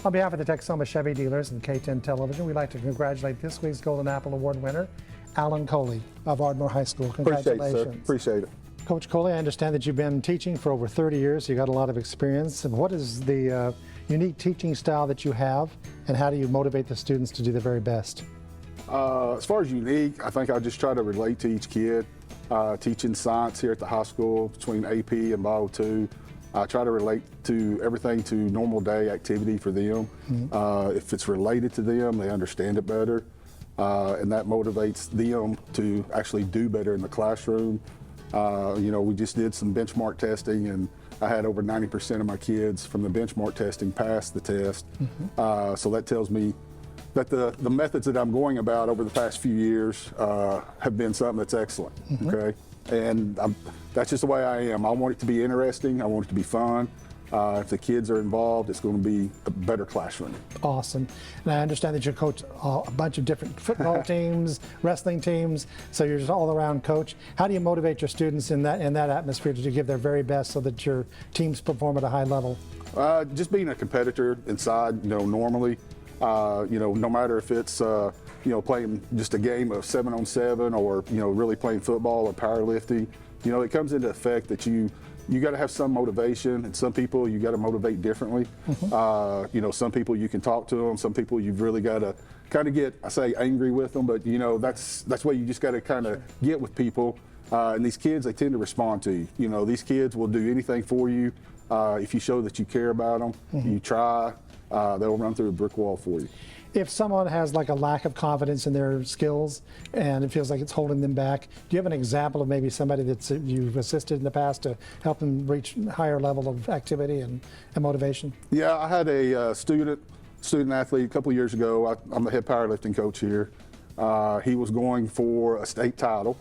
On behalf of the Texoma Chevy dealers and K10 Television, we'd like to congratulate this week's Golden Apple Award winner, Alan Coley of Ardmore High School. Congratulations. Appreciate it, sir. Appreciate it. Coach Coley, I understand that you've been teaching for over 30 years. You got a lot of experience. And what is the unique teaching style that you have, and how do you motivate the students to do their very best? As far as unique, I think I just try to relate to each kid. Teaching science here at the high school between AP and Bio 2. I try to relate to everything to normal day activity for them. If it's related to them, they understand it better, and that motivates them to actually do better in the classroom. You know, we just did some benchmark testing, and I had over 90% of my kids from the benchmark testing pass the test. So that tells me that the methods that I'm going about over the past few years have been something that's excellent. Okay, and that's just the way I am. I want it to be interesting. I want it to be fun. If the kids are involved, it's going to be a better classroom. Awesome. And I understand that you coach a bunch of different football teams, wrestling teams, so you're just all-around coach. How do you motivate your students in that atmosphere to give their very best so that your teams perform at a high level? Just being a competitor inside, you know, normally, you know, no matter if it's you know, playing just a game of 7-on-7 or, you know, really playing football or powerlifting, you know, it comes into effect that you got to have some motivation, and some people you got to motivate differently. You know, some people you can talk to them, some people you've really got to kind of get, I say, angry with them, but you know, that's why you just got to kind of get with people. And these kids, they tend to respond to you. You know, these kids will do anything for you if you show that you care about them. You try, they'll run through a brick wall for you. If someone has like a lack of confidence in their skills and it feels like it's holding them back, do you have an example of maybe somebody that you've assisted in the past to help them reach a higher level of activity and motivation? Yeah, I had a student athlete a couple of years ago. I'm the head powerlifting coach here. He was going for a state title.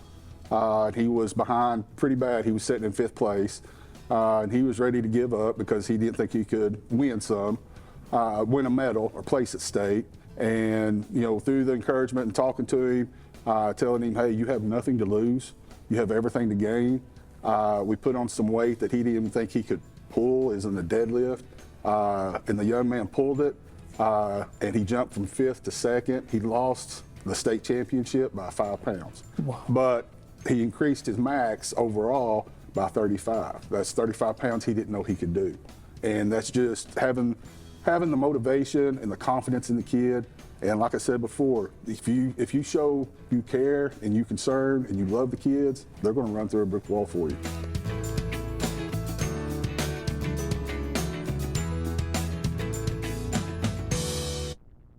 He was behind pretty bad. He was sitting in 5th place. And he was ready to give up because he didn't think he could win a medal or place at state. And you know, through the encouragement and talking to him, telling him, hey, you have nothing to lose, you have everything to gain. We put on some weight that he didn't even think he could pull, is in the deadlift, and the young man pulled it, and he jumped from 5th to 2nd. He lost the state championship by 5 pounds. Wow. But he increased his max overall by 35. That's 35 pounds he didn't know he could do. And that's just having the motivation and the confidence in the kid. And like I said before, if you show you care and you concern and you love the kids, they're going to run through a brick wall for you.